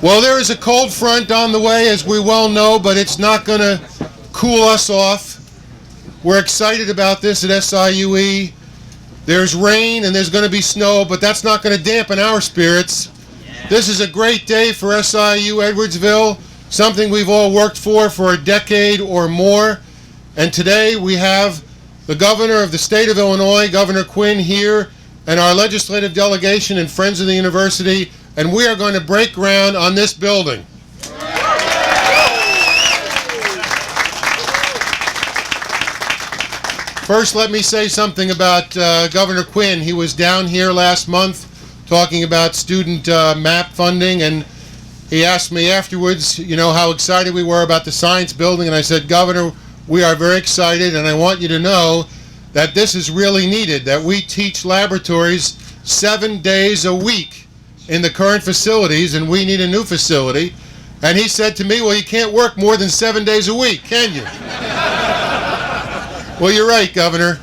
Well, there is a cold front on the way, as we well know, but it's not going to cool us off. We're excited about this at SIUE. There's rain and there's going to be snow, but that's not going to dampen our spirits. This is a great day for SIU Edwardsville, something we've all worked for a decade or more. And today we have the governor of the state of Illinois, Governor Quinn, here, and our legislative delegation and friends of the university, and we are going to break ground on this building. First, let me say something about Governor Quinn. He was down here last month talking about student MAP funding, and he asked me afterwards, you know, how excited we were about the science building, and I said, Governor, we are very excited, and I want you to know that this is really needed, that we teach laboratories 7 days a week in the current facilities, and we need a new facility. And he said to me, well, you can't work more than 7 days a week, can you? Well, you're right, Governor,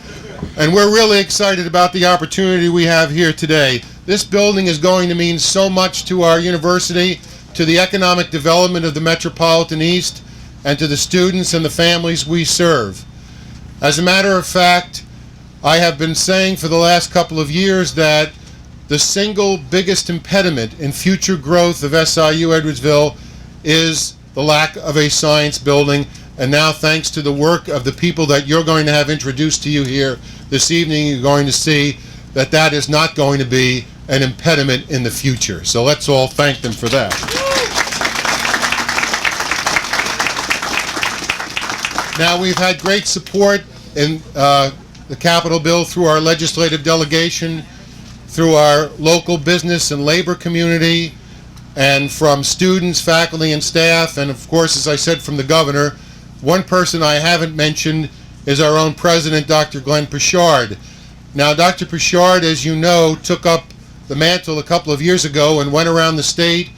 and we're really excited about the opportunity we have here today. This building is going to mean so much to our university, to the economic development of the Metropolitan East, and to the students and the families we serve. As a matter of fact, I have been saying for the last couple of years that the single biggest impediment in future growth of SIU Edwardsville is the lack of a science building. And now, thanks to the work of the people that you're going to have introduced to you here this evening, you're going to see that that is not going to be an impediment in the future. So let's all thank them for that. Now, we've had great support in the Capitol bill through our legislative delegation, through our local business and labor community, and from students, faculty, and staff, and of course, as I said, from the governor. One person I haven't mentioned is our own president, Dr. Glenn-Poshard. Now, Dr. Poshard, as you know, took up the mantle a couple of years ago and went around the state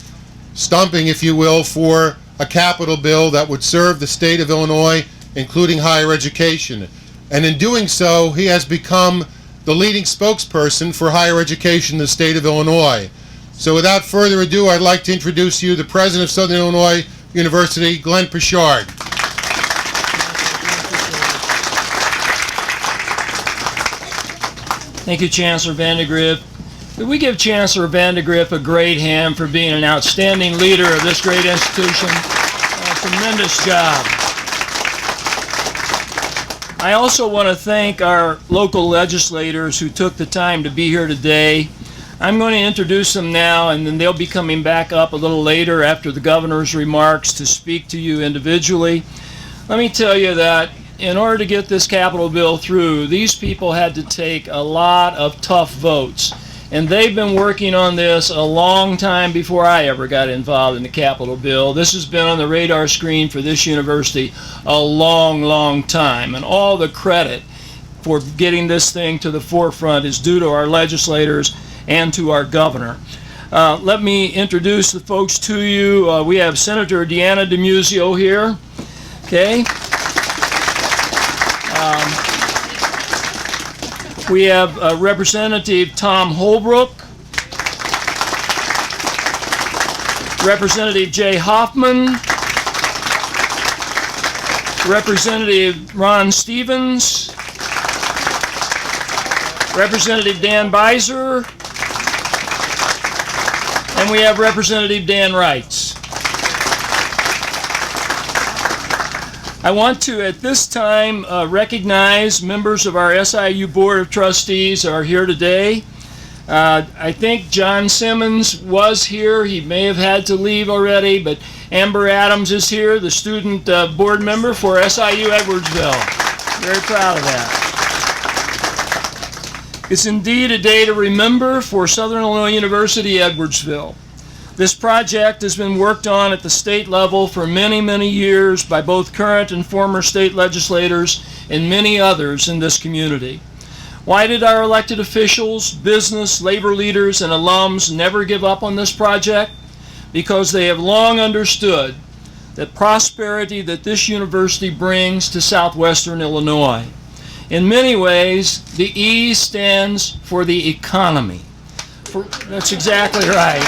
stumping, if you will, for a capital bill that would serve the state of Illinois, including higher education. And in doing so, he has become the leading spokesperson for higher education in the state of Illinois. So without further ado, I'd like to introduce you the president of Southern Illinois University, Glenn-Poshard. Thank you, Chancellor Vandegrift. Could we give Chancellor Vandegrift a great hand for being an outstanding leader of this great institution? A tremendous job. I also want to thank our local legislators who took the time to be here today. I'm going to introduce them now, and then they'll be coming back up a little later after the governor's remarks to speak to you individually. Let me tell you that in order to get this capital bill through, these people had to take a lot of tough votes. And they've been working on this a long time before I ever got involved in the capital bill. This has been on the radar screen for this university a long, long time. And all the credit for getting this thing to the forefront is due to our legislators and to our governor. Let me introduce the folks to you. We have Senator Deanna DeMuzio here. Okay. We have Representative Tom Holbrook, Representative Jay Hoffman, Representative Ron Stevens, Representative Dan Beiser, and we have Representative Dan Reitz. I want to, at this time, recognize members of our SIU Board of Trustees are here today. I think John Simmons was here. He may have had to leave already, but Amber Adams is here, the student board member for SIU Edwardsville. Very proud of that. It's indeed a day to remember for Southern Illinois University Edwardsville. This project has been worked on at the state level for many, many years by both current and former state legislators and many others in this community. Why did our elected officials, business, labor leaders, and alums never give up on this project? Because they have long understood the prosperity that this university brings to southwestern Illinois. In many ways, the E stands for the economy. That's exactly right.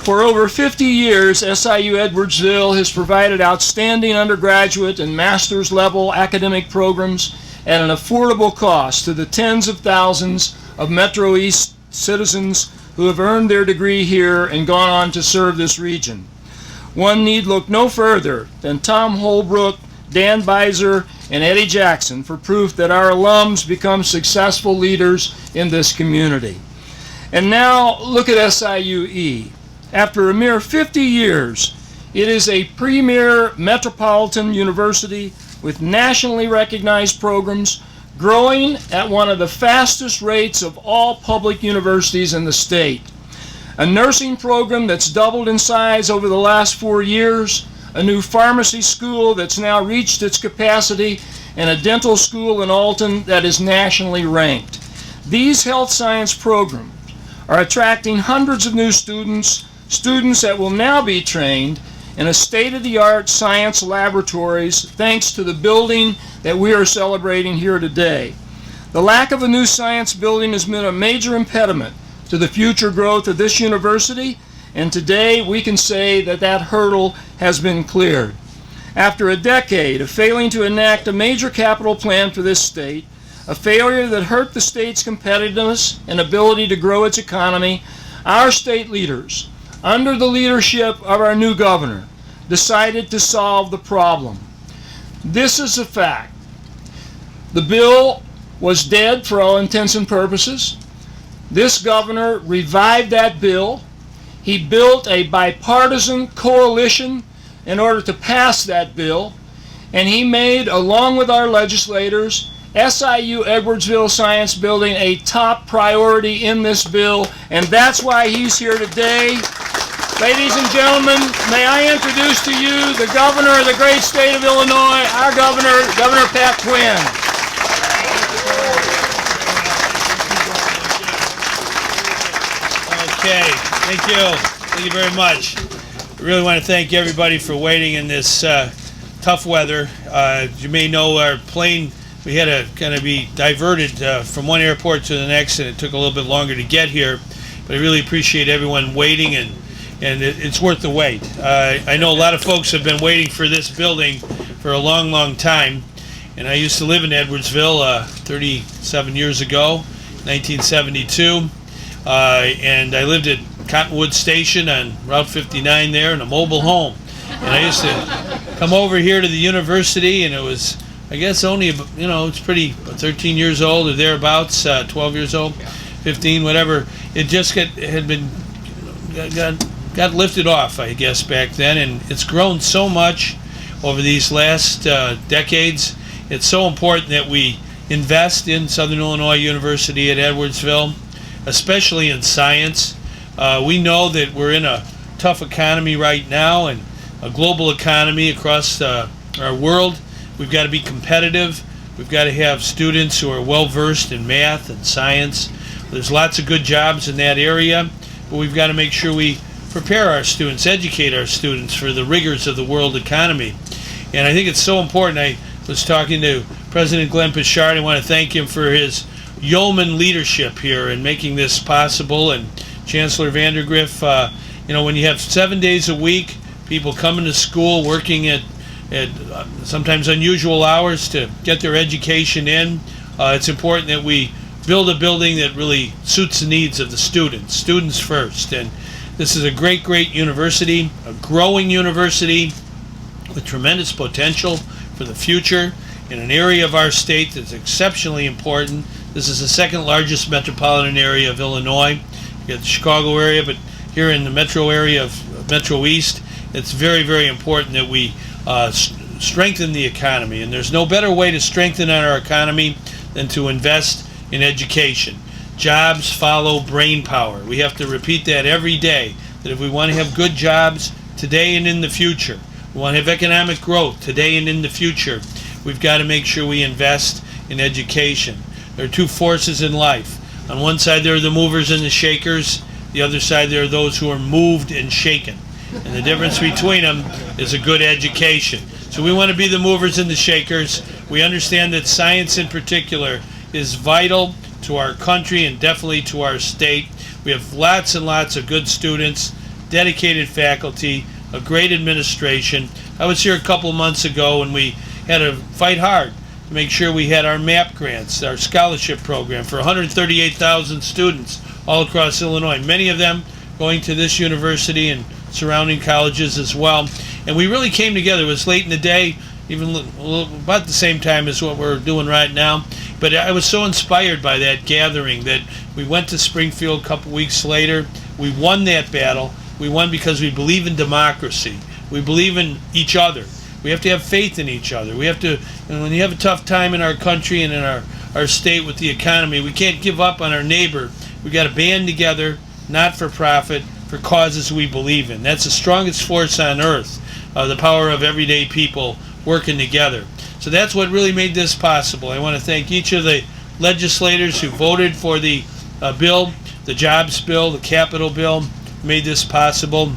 For over 50 years, SIU Edwardsville has provided outstanding undergraduate and master's level academic programs at an affordable cost to the tens of thousands of Metro East citizens who have earned their degree here and gone on to serve this region. One need look no further than Tom Holbrook, Dan Beiser, and Eddie Jackson for proof that our alums become successful leaders in this community. And now look at SIUE. After a mere 50 years, it is a premier metropolitan university with nationally recognized programs, growing at one of the fastest rates of all public universities in the state. A nursing program that's doubled in size over the last 4 years, a new pharmacy school that's now reached its capacity, and a dental school in Alton that is nationally ranked. These health science programs are attracting hundreds of new students that will now be trained in a state-of-the-art science laboratories thanks to the building that we are celebrating here today. The lack of a new science building has been a major impediment to the future growth of this university, and today we can say that that hurdle has been cleared. After a decade of failing to enact a major capital plan for this state, a failure that hurt the state's competitiveness and ability to grow its economy, our state leaders, under the leadership of our new governor, decided to solve the problem. This is a fact. The bill was dead for all intents and purposes. This governor revived that bill. He built a bipartisan coalition in order to pass that bill, and he made, along with our legislators, SIUE-Science-Building a top priority in this bill, and that's why he's here today. Ladies and gentlemen, may I introduce to you the governor of the great state of Illinois, our governor, Governor Pat-Quinn. Okay, thank you. Thank you very much. I really want to thank everybody for waiting in this tough weather. As you may know, our plane, we had to kind of be diverted from one airport to the next, and it took a little bit longer to get here. But I really appreciate everyone waiting, and it's worth the wait. I know a lot of folks have been waiting for this building for a long, long time. And I used to live in Edwardsville 37 years ago, 1972. And I lived at Cottonwood Station on Route 59 there in a mobile home. And I used to come over here to the university, and it was, I guess, only, it's pretty, 13 years old or thereabouts, 12 years old, 15, whatever. It just got lifted off, I guess, back then. And it's grown so much over these last decades. It's so important that we invest in Southern Illinois University at Edwardsville, especially in science. We know that we're in a tough economy right now, and a global economy across our world. We've got to be competitive. We've got to have students who are well-versed in math and science. There's lots of good jobs in that area, but we've got to make sure we prepare our students, educate our students for the rigors of the world economy. And I think it's so important. I was talking to President Glenn-Poshard. I want to thank him for his yeoman leadership here in making this possible, and Chancellor Vandegrift. When you have 7 days a week, people coming to school, working at sometimes unusual hours to get their education in, it's important that we build a building that really suits the needs of the students first. And this is a great, great university, a growing university with tremendous potential for the future in an area of our state that's exceptionally important. This is the second largest metropolitan area of Illinois. You got the Chicago area, but here in the metro area of Metro East, it's very, very important that we strengthen the economy. And there's no better way to strengthen our economy than to invest in education. Jobs follow brain power. We have to repeat that every day, that if we want to have good jobs today and in the future, we want to have economic growth today and in the future, we've got to make sure we invest in education. There are two forces in life. On one side, there are the movers and the shakers. The other side, there are those who are moved and shaken. And the difference between them is a good education. So we want to be the movers and the shakers. We understand that science in particular is vital to our country and definitely to our state. We have lots and lots of good students, dedicated faculty, a great administration. I was here a couple of months ago and we had to fight hard to make sure we had our MAP grants, our scholarship program for 138,000 students all across Illinois, many of them going to this university and surrounding colleges as well. And we really came together. It was late in the day, even about the same time as what we're doing right now. But I was so inspired by that gathering that we went to Springfield a couple weeks later. We won that battle. We won because we believe in democracy. We believe in each other. We have to have faith in each other. We have to, and when you have a tough time in our country and in our state with the economy, we can't give up on our neighbor. We got to band together, not for profit, for causes we believe in. That's the strongest force on earth, the power of everyday people working together. So that's what really made this possible. I want to thank each of the legislators who voted for the bill, the jobs bill, the capital bill, made this possible.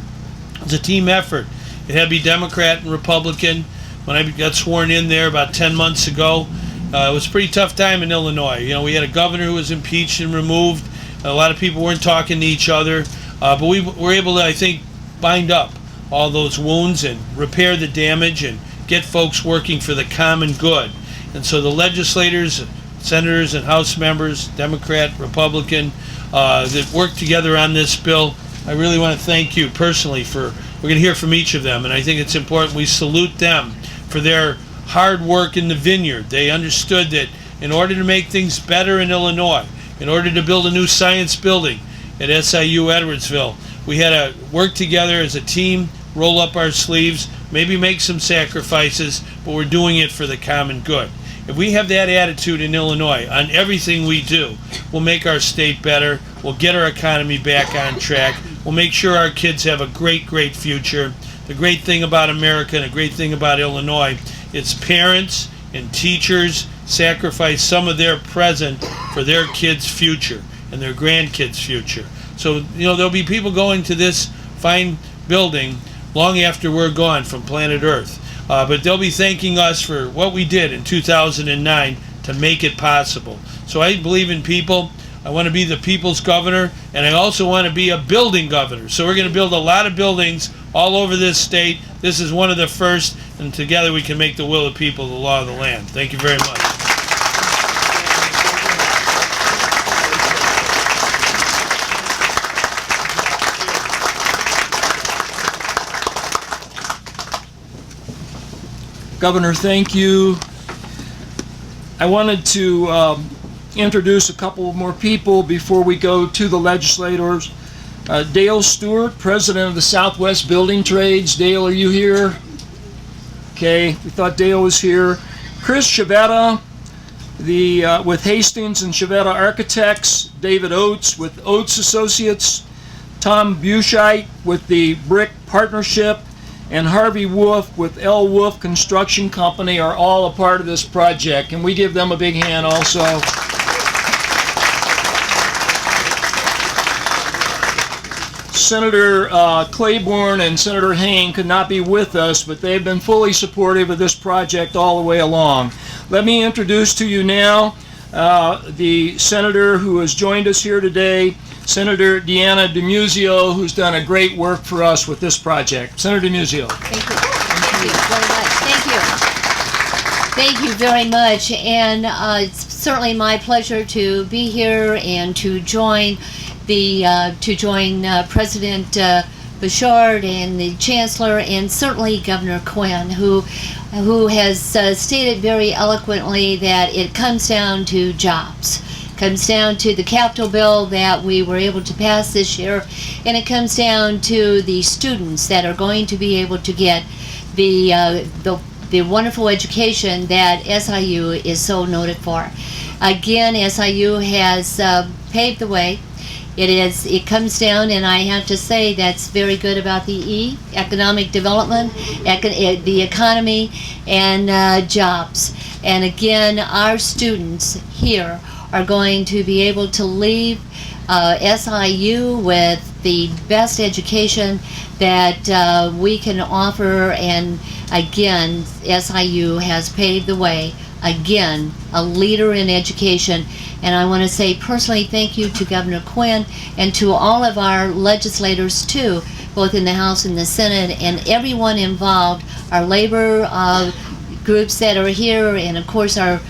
It's a team effort. It had to be Democrat and Republican. When I got sworn in there about 10 months ago, it was a pretty tough time in Illinois. You know, we had a governor who was impeached and removed. A lot of people weren't talking to each other. But we were able to, I think, bind up all those wounds and repair the damage and get folks working for the common good. And so the legislators, senators and House members, Democrat, Republican, that worked together on this bill, I really want to thank you personally for, we're going to hear from each of them, and I think it's important we salute them for their hard work in the vineyard. They understood that in order to make things better in Illinois, in order to build a new science building at SIUE-Edwardsville, we had to work together as a team, roll up our sleeves, maybe make some sacrifices, but we're doing it for the common good. If we have that attitude in Illinois on everything we do, we'll make our state better, we'll get our economy back on track, we'll make sure our kids have a great, great future. The great thing about America and the great thing about Illinois, it's parents and teachers sacrifice some of their present for their kids' future and their grandkids' future. So, you know, there'll be people going to this fine building long after we're gone from planet Earth. But they'll be thanking us for what we did in 2009 to make it possible. So I believe in people. I want to be the people's governor, and I also want to be a building governor. So we're going to build a lot of buildings all over this state. This is one of the first, and together we can make the will of the people the law of the land. Thank you very much. Governor, thank you. I wanted to introduce a couple more people before we go to the legislators. Dale Stewart, president of the Southwest Building Trades. Dale, are you here? Okay, we thought Dale was here. Chris Chavetta, with Hastings and Chavetta Architects. David Oates with Oates Associates. Tom Bushite with the Brick Partnership. And Harvey Wolf with L. Wolf Construction Company are all a part of this project. Can we give them a big hand also? Senator Claiborne and Senator Hayne could not be with us, but they've been fully supportive of this project all the way along. Let me introduce to you now the senator who has joined us here today, Senator Deanna DiMuzio, who's done a great work for us with this project. Senator DiMuzio. Thank you. Thank you very much. Thank you very much. And it's certainly my pleasure to be here and to join President Poshard and the Chancellor and certainly Governor Quinn, who has stated very eloquently that it comes down to jobs. Comes down to the capital bill that we were able to pass this year, and it comes down to the students that are going to be able to get the wonderful education that SIU is so noted for. Again, SIU has paved the way. It comes down, and I have to say that's very good about the E, economic development, the economy, and jobs. And again, our students here are going to be able to leave SIU with the best education that we can offer, and again, SIU has paved the way. Again, a leader in education, and I want to say personally thank you to Governor Quinn and to all of our legislators too both in the House and the Senate, and everyone involved, our labor groups that are here, and of course our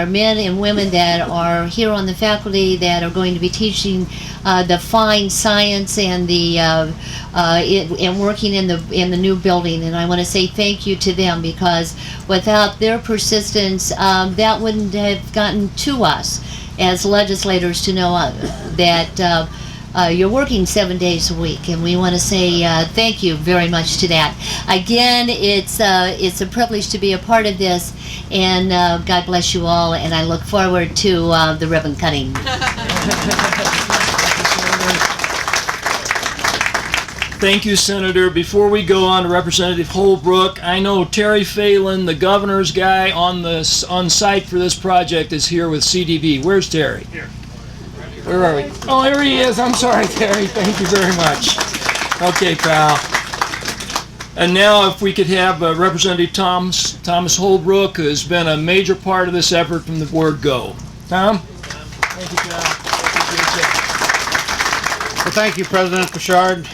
men and women that are here on the faculty that are going to be teaching the fine science and the and working in the new building. And I want to say thank you to them, because without their persistence, that wouldn't have gotten to us as legislators to know that you're working 7 days a week, and we want to say thank you very much to that. Again, it's a privilege to be a part of this, and God bless you all, and I look forward to the ribbon cutting. Thank you, Senator. Before we go on to Representative Holbrook, I know Terry Phelan, the governor's guy on site for this project, is here with CDV. Where's Terry? Here. Where are we? Oh, here he is. I'm sorry, Terry. Thank you very much. Okay, pal. And now if we could have Representative Thomas Holbrook, who has been a major part of this effort from the word go. Tom? Thank you, Tom. Well, thank you, President Poshard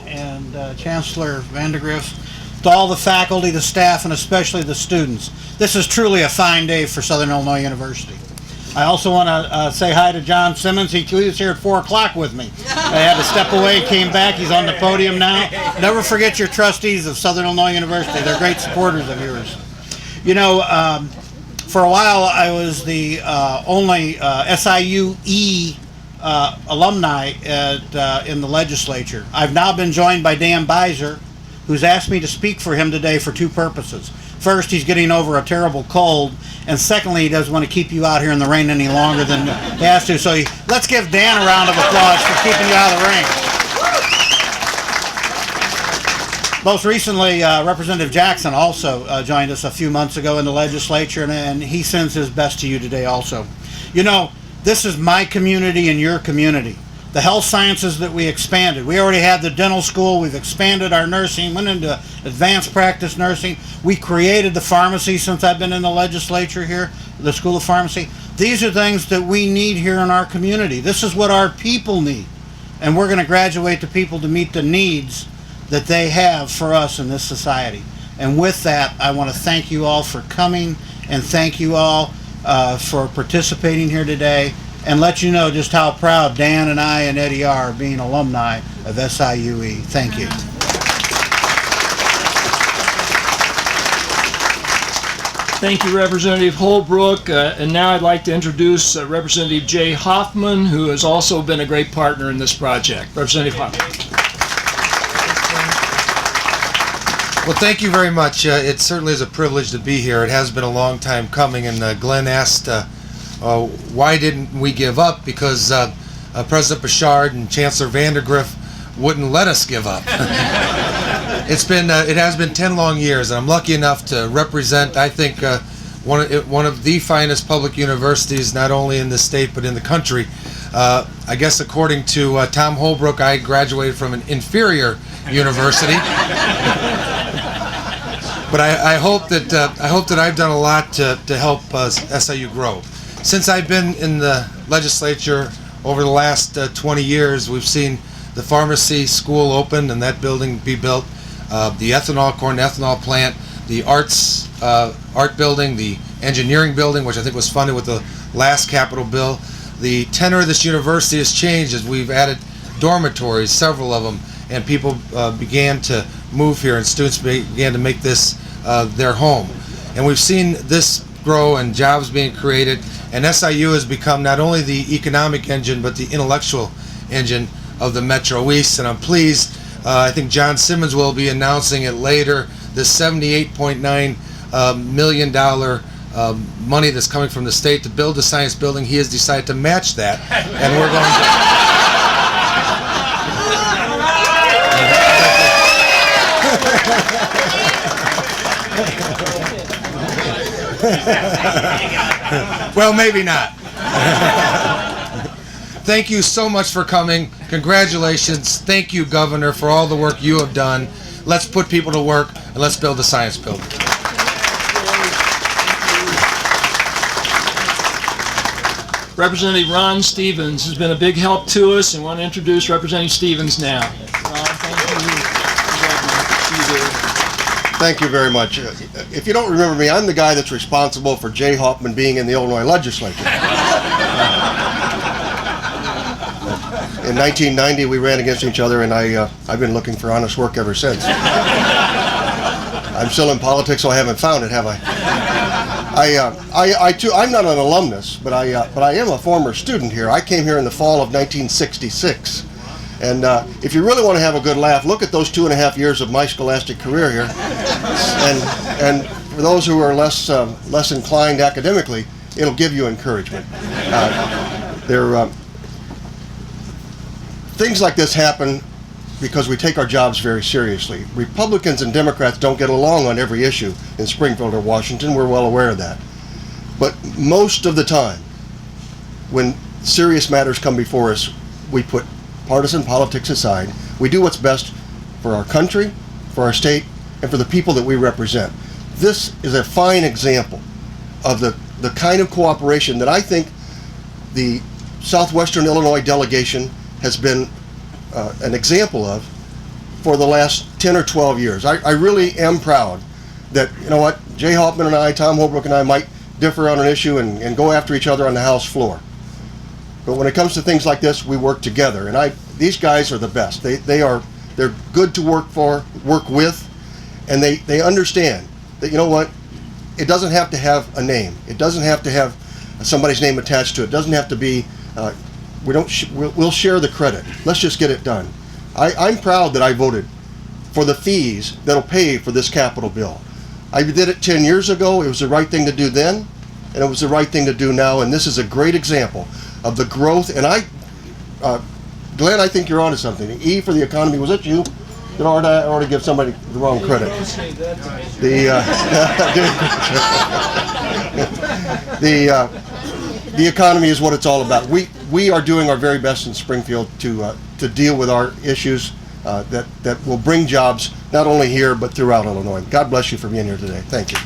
and Chancellor Vandegrift, to all the faculty, the staff, and especially the students. This is truly a fine day for Southern Illinois University. I also want to say hi to John Simmons. He was here at 4 o'clock with me. I had to step away, came back. He's on the podium now. Never forget your trustees of Southern Illinois University. They're great supporters of yours. You know, for a while I was the only SIUE alumni in the legislature. I've now been joined by Dan Beiser, who's asked me to speak for him today for 2 purposes. First, he's getting over a terrible cold, and secondly, he doesn't want to keep you out here in the rain any longer than he has to. So let's give Dan a round of applause for keeping you out of the rain. Most recently, Representative Jackson also joined us a few months ago in the legislature, and he sends his best to you today also. You know, this is my community and your community. The health sciences that we expanded. We already had the dental school. We've expanded our nursing, went into advanced practice nursing. We created the pharmacy since I've been in the legislature here, the School of Pharmacy. These are things that we need here in our community. This is what our people need. And we're going to graduate the people to meet the needs that they have for us in this society. And with that, I want to thank you all for coming, and thank you all for participating here today, and let you know just how proud Dan and I and Eddie are being alumni of SIUE. Thank you. Thank you, Representative Holbrook. And now I'd like to introduce Representative Jay Hoffman, who has also been a great partner in this project. Representative Hoffman. Well, thank you very much. It certainly is a privilege to be here. It has been a long time coming, and Glenn asked why didn't we give up? Because President Poshard and Chancellor Vandegrift wouldn't let us give up. It has been 10 long years, and I'm lucky enough to represent, I think, one of the finest public universities, not only in the state but in the country. I guess according to Tom Holbrook, I graduated from an inferior university. But I hope that I've done a lot to help SIU grow. Since I've been in the legislature over the last 20 years, we've seen the pharmacy school open and that building be built, the corn ethanol plant, the art building, the engineering building, which I think was funded with the last capital bill. The tenor of this university has changed as we've added dormitories, several of them, and people began to move here, and students began to make this their home. And we've seen this grow and jobs being created, and SIU has become not only the economic engine but the intellectual engine of the Metro East. And I'm pleased, I think John Simmons will be announcing it later, the $78.9 million money that's coming from the state to build the science building. He has decided to match that, and we're going to well, maybe not. Thank you so much for coming. Congratulations. Thank you, Governor, for all the work you have done. Let's put people to work, and let's build the science building. Representative Ron Stevens has been a big help to us, and want to introduce Representative Stevens now. Thank you very much. If you don't remember me, I'm the guy that's responsible for Jay Hoffman being in the Illinois legislature. In 1990, we ran against each other, and I've been looking for honest work ever since. I'm still in politics, so I haven't found it, have I? I'm not an alumnus, but I am a former student here. I came here in the fall of 1966. And if you really want to have a good laugh, look at those 2.5 years of my scholastic career here. And for those who are less inclined academically, it'll give you encouragement. Things like this happen because we take our jobs very seriously. Republicans and Democrats don't get along on every issue in Springfield or Washington. We're well aware of that. But most of the time, when serious matters come before us, we put partisan politics aside. We do what's best for our country, for our state, and for the people that we represent. This is a fine example of the kind of cooperation that I think the Southwestern Illinois delegation has been an example of for the last 10 or 12 years. I really am proud that, you know what, Jay Hoffman and I, Tom Holbrook and I might differ on an issue and go after each other on the House floor. But when it comes to things like this, we work together. And these guys are the best. They're good to work with, and they understand that, you know what, it doesn't have to have a name. It doesn't have to have somebody's name attached to it. It doesn't have to be, we'll share the credit. Let's just get it done. I'm proud that I voted for the fees that'll pay for this capital bill. I did it 10 years ago. It was the right thing to do then, and it was the right thing to do now, and this is a great example of the growth. And Glenn, I think you're onto something. E for the economy, was it you? Or did I already give somebody the wrong credit? The economy is what it's all about. We are doing our very best in Springfield to deal with our issues that will bring jobs not only here but throughout Illinois. God bless you for being here today. Thank you.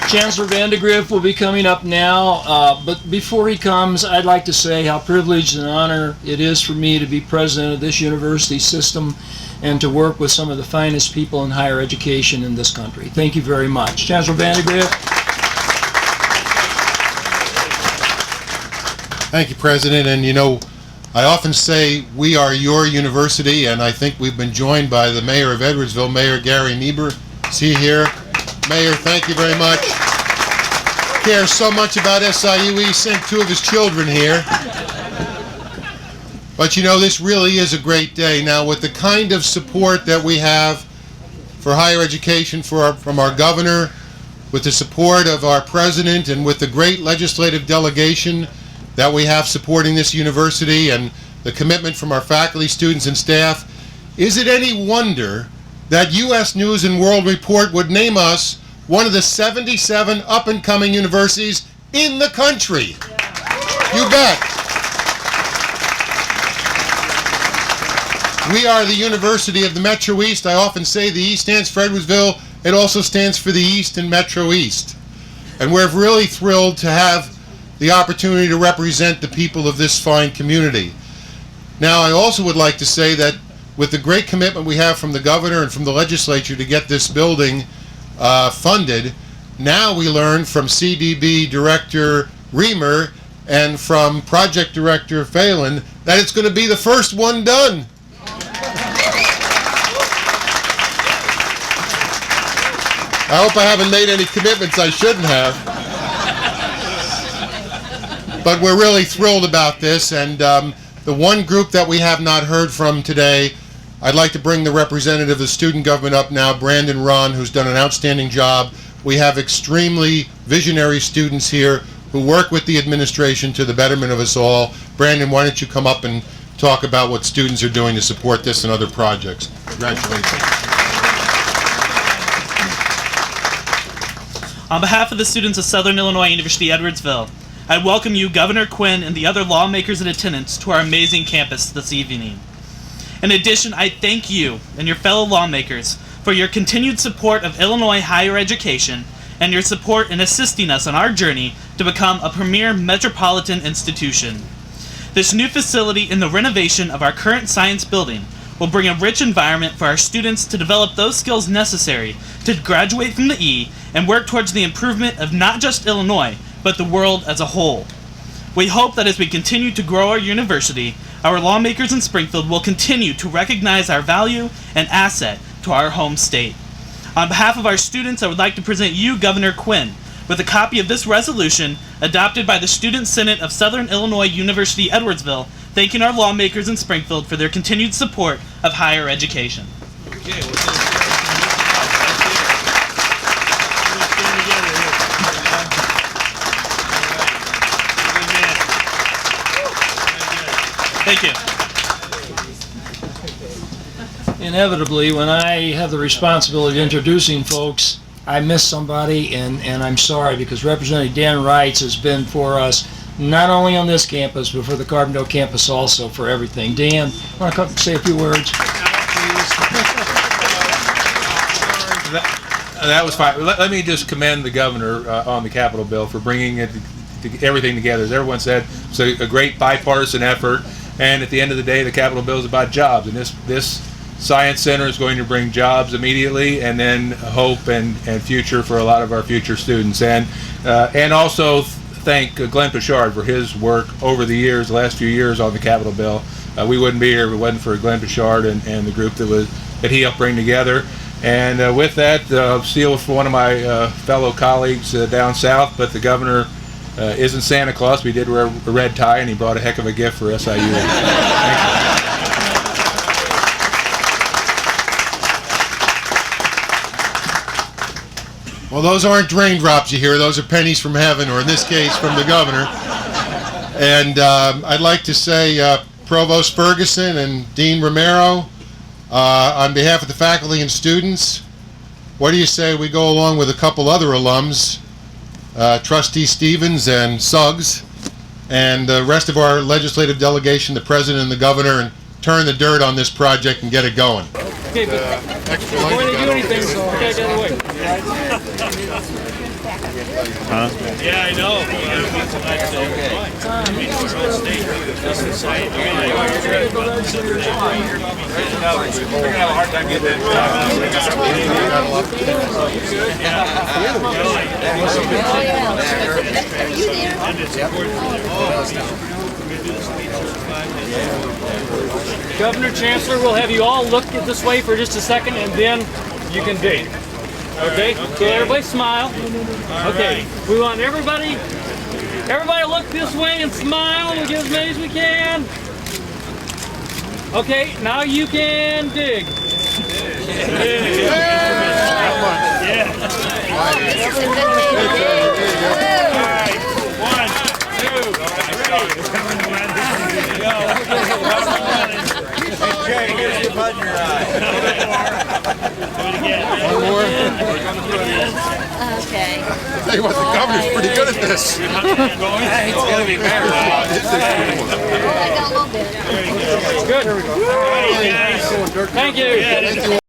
Chancellor Vandegrift will be coming up now, but before he comes, I'd like to say how privileged and honor it is for me to be president of this university system and to work with some of the finest people in higher education in this country. Thank you very much. Chancellor Vandegrift. Thank you, President. And you know, I often say we are your university, and I think we've been joined by the mayor of Edwardsville, Mayor Gary Niebuhr. Is he here? Mayor, thank you very much. Cares so much about SIUE, sent 2 of his children here. But you know, this really is a great day. Now, with the kind of support that we have for higher education from our governor, with the support of our president, and with the great legislative delegation that we have supporting this university, and the commitment from our faculty, students, and staff, is it any wonder that U.S. News and World Report would name us one of the 77 up-and-coming universities in the country? You bet. We are the University of the Metro East. I often say the E stands for Edwardsville. It also stands for the East and Metro East. And we're really thrilled to have the opportunity to represent the people of this fine community. Now, I also would like to say that with the great commitment we have from the governor and from the legislature to get this building funded, now we learn from CDB Director Reamer and from Project Director Phelan that it's going to be the first one done. I hope I haven't made any commitments I shouldn't have. But we're really thrilled about this, and the one group that we have not heard from today, I'd like to bring the representative of the student government up now, Brandon Ron, who's done an outstanding job. We have extremely visionary students here who work with the administration to the betterment of us all. Brandon, why don't you come up and talk about what students are doing to support this and other projects. Congratulations. On behalf of the students of Southern Illinois University Edwardsville, I welcome you, Governor Quinn, and the other lawmakers in attendance to our amazing campus this evening. In addition, I thank you and your fellow lawmakers for your continued support of Illinois higher education and your support in assisting us on our journey to become a premier metropolitan institution. This new facility and the renovation of our current science building will bring a rich environment for our students to develop those skills necessary to graduate from the E and work towards the improvement of not just Illinois, but the world as a whole. We hope that as we continue to grow our university, our lawmakers in Springfield will continue to recognize our value and asset to our home state. On behalf of our students, I would like to present you, Governor Quinn, with a copy of this resolution adopted by the Student Senate of Southern Illinois University Edwardsville, thanking our lawmakers in Springfield for their continued support of higher education. Okay, Thank you. Inevitably, when I have the responsibility of introducing folks, I miss somebody, and I'm sorry, because Representative Dan Wrights has been for us, not only on this campus, but for the Carbondale campus also, for everything. Dan, want to come say a few words? That was fine. Let me just commend the governor on the Capitol bill for bringing everything together. As everyone said, it's a great bipartisan effort, and at the end of the day, the Capitol bill is about jobs, and this Science Center is going to bring jobs immediately, and then hope and future for a lot of our future students. And also thank Glenn-Poshard for his work over the years, the last few years on the Capitol bill. We wouldn't be here if it wasn't for Glenn-Poshard and the group that he helped bring together. And with that, I'll steal with one of my fellow colleagues down south, but the governor isn't Santa Claus. We did wear a red tie, and he brought a heck of a gift for SIU. Thank you. Well, those aren't raindrops you hear. Those are pennies from heaven, or in this case, from the governor. And I'd like to say, Provost Ferguson and Dean Romero, on behalf of the faculty and students, what do you say we go along with a couple other alums, Trustee Stevens and Suggs, and the rest of our legislative delegation, the president and the governor, and turn the dirt on this project and get it going. Okay, but before they do anything, get out of the way. Yeah, I know. Governor, Chancellor, we'll have you all look at this way for just a second, and then you can dig. Okay? So everybody smile. Okay. We want everybody look this way and smile. We'll get as many as we can. Okay, now you can dig. Okay. I'll tell you what, the governor's pretty good at this. Oh, I got a little bit. Good. Thank you.